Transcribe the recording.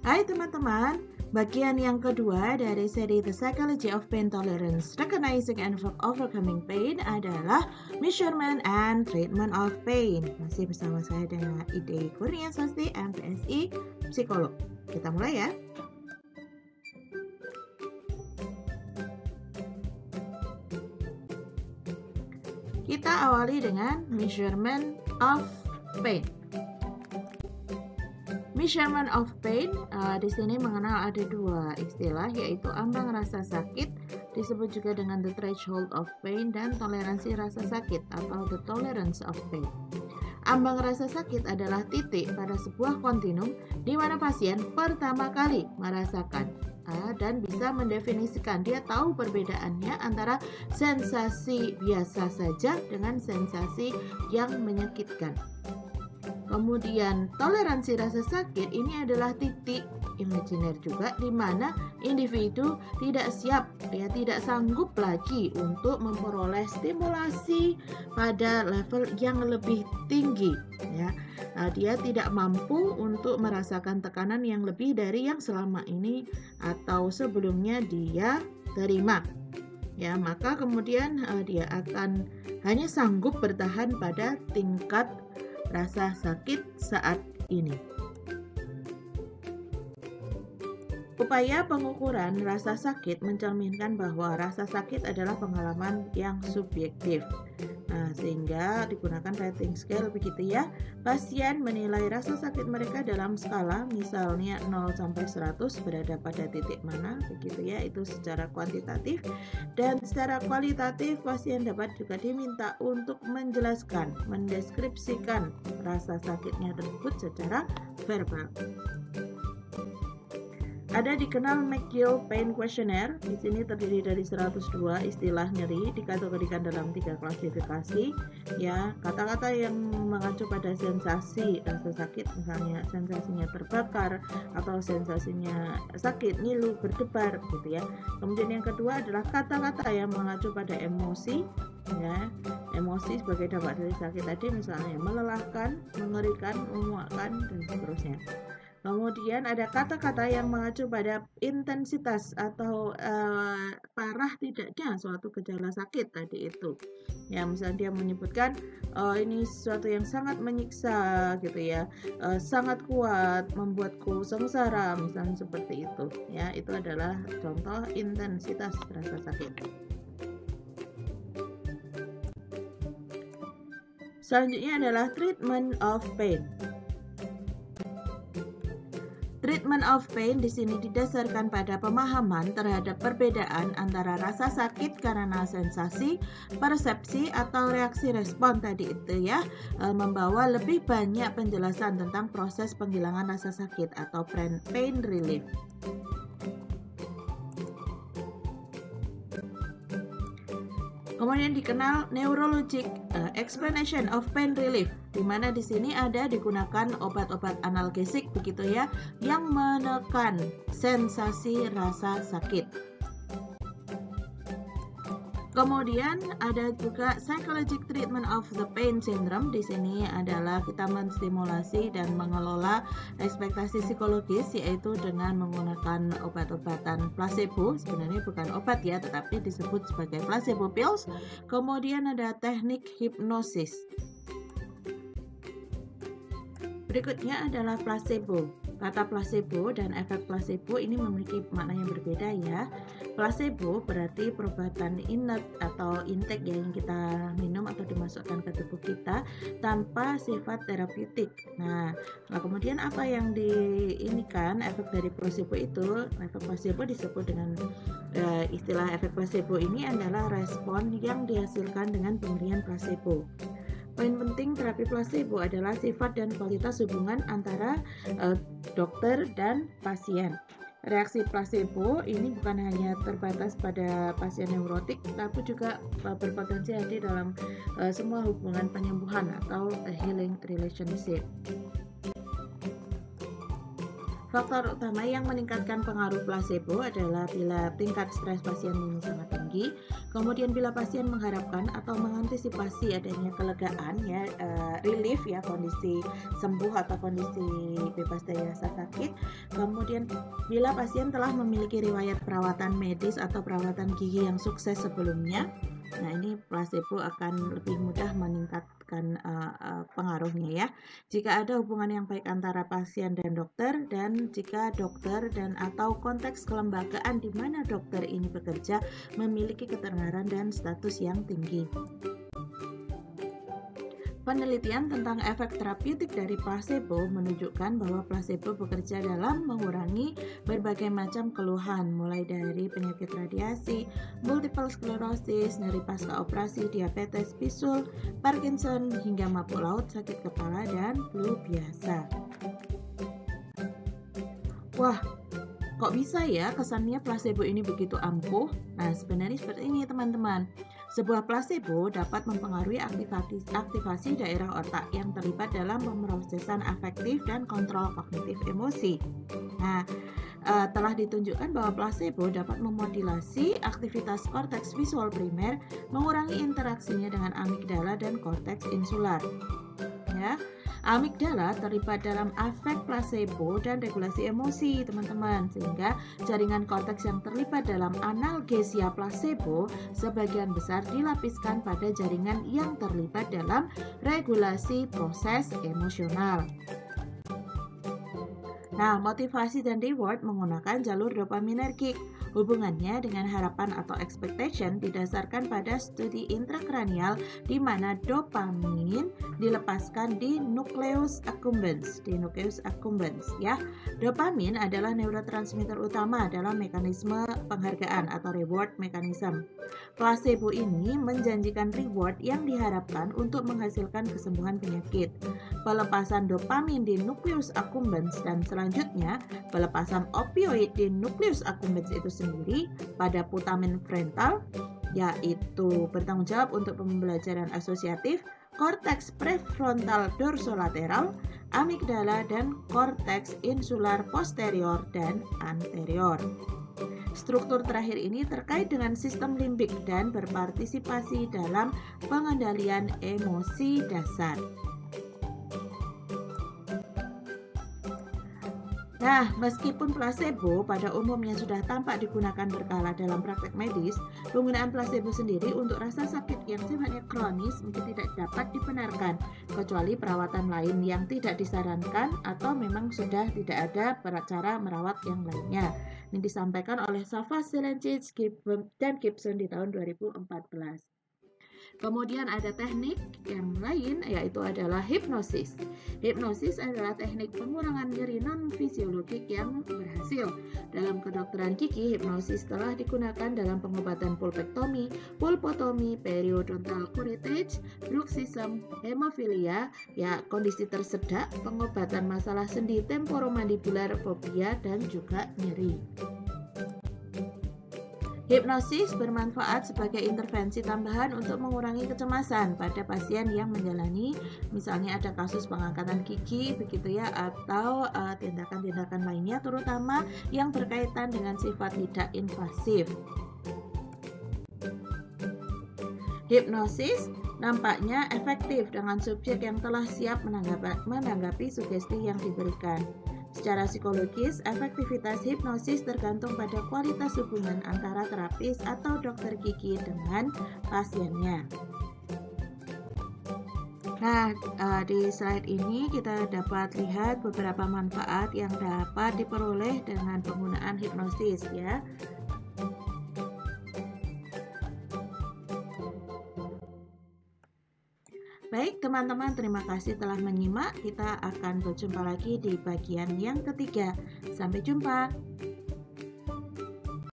Hai teman-teman, bagian yang kedua dari seri The Psychology of Pain Tolerance, Recognizing and Overcoming Pain adalah Measurement and Treatment of Pain. Masih bersama saya dengan Ide Kurniaswasti, MPSI, Psikolog. Kita mulai ya. Kita awali dengan Measurement of Pain. Measurement of pain di sini mengenal ada dua istilah, yaitu ambang rasa sakit, disebut juga dengan the threshold of pain, dan toleransi rasa sakit atau the tolerance of pain. Ambang rasa sakit adalah titik pada sebuah kontinum di mana pasien pertama kali merasakan dan bisa mendefinisikan, dia tahu perbedaannya antara sensasi biasa saja dengan sensasi yang menyakitkan. Kemudian toleransi rasa sakit ini adalah titik imajiner juga di mana individu tidak siap, dia tidak sanggup lagi untuk memperoleh stimulasi pada level yang lebih tinggi ya. Dia tidak mampu untuk merasakan tekanan yang lebih dari yang selama ini atau sebelumnya dia terima. Ya, maka kemudian dia akan hanya sanggup bertahan pada tingkat rasa sakit saat ini. Upaya pengukuran rasa sakit mencerminkan bahwa rasa sakit adalah pengalaman yang subjektif. Sehingga digunakan rating scale begitu ya. Pasien menilai rasa sakit mereka dalam skala misalnya 0 sampai 100 berada pada titik mana begitu ya, itu secara kuantitatif. Dan secara kualitatif pasien dapat juga diminta untuk menjelaskan, mendeskripsikan rasa sakitnya tersebut secara verbal. Ada dikenal McGill Pain Questionnaire. Di sini terdiri dari 102 istilah nyeri, dikategorikan dalam 3 klasifikasi. Ya, kata-kata yang mengacu pada sensasi rasa sakit, misalnya sensasinya terbakar atau sensasinya sakit, ngilu, berdebar, gitu ya. Kemudian yang kedua adalah kata-kata yang mengacu pada emosi. Ya, emosi sebagai dampak dari sakit tadi, misalnya melelahkan, mengerikan, memuakkan, dan seterusnya. Kemudian ada kata-kata yang mengacu pada intensitas atau parah tidaknya suatu gejala sakit tadi itu. Ya, misalnya dia menyebutkan ini sesuatu yang sangat menyiksa gitu ya, sangat kuat, membuatku sengsara, misalnya seperti itu. Ya, itu adalah contoh intensitas rasa sakit. Selanjutnya adalah treatment of pain. Treatment of pain di sini didasarkan pada pemahaman terhadap perbedaan antara rasa sakit karena sensasi, persepsi, atau reaksi respon tadi itu ya, membawa lebih banyak penjelasan tentang proses penghilangan rasa sakit atau pain relief. Kemudian dikenal neurologic explanation of pain relief, di mana di sini ada digunakan obat-obat analgesik begitu ya, yang menekan sensasi rasa sakit. Kemudian ada juga psychologic treatment of the pain syndrome. Di sini adalah kita menstimulasi dan mengelola ekspektasi psikologis, yaitu dengan menggunakan obat-obatan placebo. Sebenarnya bukan obat ya, tetapi disebut sebagai placebo pills. Kemudian ada teknik hipnosis. Berikutnya adalah placebo. Kata placebo dan efek placebo ini memiliki makna yang berbeda ya. Placebo berarti perobatan inert atau intake yang kita minum atau dimasukkan ke tubuh kita tanpa sifat terapeutik. Nah, kemudian apa yang diinikan efek dari placebo itu? Efek placebo disebut dengan istilah efek placebo ini adalah respon yang dihasilkan dengan pemberian placebo. Poin penting terapi placebo adalah sifat dan kualitas hubungan antara dokter dan pasien. Reaksi placebo ini bukan hanya terbatas pada pasien neurotik, tapi juga berpotensi hadir dalam semua hubungan penyembuhan atau healing relationship. Faktor utama yang meningkatkan pengaruh placebo adalah bila tingkat stres pasien ini sangat tinggi, Kemudian bila pasien mengharapkan atau mengantisipasi adanya kelegaan ya, relief ya, kondisi sembuh atau kondisi bebas dari rasa sakit. Kemudian bila pasien telah memiliki riwayat perawatan medis atau perawatan gigi yang sukses sebelumnya, nah ini placebo akan lebih mudah meningkatkan pengaruhnya ya. Jika ada hubungan yang baik antara pasien dan dokter, dan jika dokter dan atau konteks kelembagaan di mana dokter ini bekerja memiliki ketenaran dan status yang tinggi. Penelitian tentang efek terapeutik dari placebo menunjukkan bahwa placebo bekerja dalam mengurangi berbagai macam keluhan, mulai dari penyakit radiasi, multiple sclerosis, nyeri pasca operasi, diabetes, bisul, Parkinson, hingga mabuk laut, sakit kepala, dan flu biasa. Wah, kok bisa ya kesannya placebo ini begitu ampuh? Nah, sebenarnya seperti ini teman-teman. Sebuah placebo dapat mempengaruhi aktivasi daerah otak yang terlibat dalam pemrosesan afektif dan kontrol kognitif emosi. Nah, telah ditunjukkan bahwa placebo dapat memodulasi aktivitas korteks visual primer, mengurangi interaksinya dengan amigdala dan korteks insular. Ya. Amigdala terlibat dalam efek placebo dan regulasi emosi, teman-teman, sehingga jaringan korteks yang terlibat dalam analgesia placebo sebagian besar dilapiskan pada jaringan yang terlibat dalam regulasi proses emosional. Nah, motivasi dan reward menggunakan jalur dopaminergic. Hubungannya dengan harapan atau expectation didasarkan pada studi intrakranial di mana dopamin dilepaskan di nucleus accumbens, ya. Dopamin adalah neurotransmitter utama dalam mekanisme penghargaan atau reward mechanism. Placebo ini menjanjikan reward yang diharapkan untuk menghasilkan kesembuhan penyakit. Pelepasan dopamin di nucleus accumbens dan selanjutnya pelepasan opioid di nucleus accumbens itu sendiri pada putamen frontal, yaitu bertanggung jawab untuk pembelajaran asosiatif, korteks prefrontal dorsolateral, amigdala, dan korteks insular posterior dan anterior. Struktur terakhir ini terkait dengan sistem limbik dan berpartisipasi dalam pengendalian emosi dasar. Nah, meskipun placebo pada umumnya sudah tampak digunakan berkala dalam praktek medis, penggunaan placebo sendiri untuk rasa sakit yang sifatnya kronis mungkin tidak dapat dibenarkan, kecuali perawatan lain yang tidak disarankan atau memang sudah tidak ada cara merawat yang lainnya. Ini disampaikan oleh Savas, Zelenčić, dan Gibson di tahun 2014. Kemudian ada teknik yang lain, yaitu adalah hipnosis. Hipnosis adalah teknik pengurangan nyeri non-fisiologik yang berhasil. Dalam kedokteran gigi, hipnosis telah digunakan dalam pengobatan pulpektomi, pulpotomi, periodontal curettage, bruxism, hemofilia, ya kondisi tersedak, pengobatan masalah sendi temporomandibular, fobia, dan juga nyeri. Hipnosis bermanfaat sebagai intervensi tambahan untuk mengurangi kecemasan pada pasien yang menjalani misalnya ada kasus pengangkatan gigi begitu ya, atau tindakan-tindakan lainnya terutama yang berkaitan dengan sifat tidak invasif. Hipnosis nampaknya efektif dengan subjek yang telah siap menanggapi sugesti yang diberikan. Secara psikologis, efektivitas hipnosis tergantung pada kualitas hubungan antara terapis atau dokter gigi dengan pasiennya. Nah, di slide ini kita dapat lihat beberapa manfaat yang dapat diperoleh dengan penggunaan hipnosis ya. Baik teman-teman, terima kasih telah menyimak. Kita akan berjumpa lagi di bagian yang ketiga. Sampai jumpa.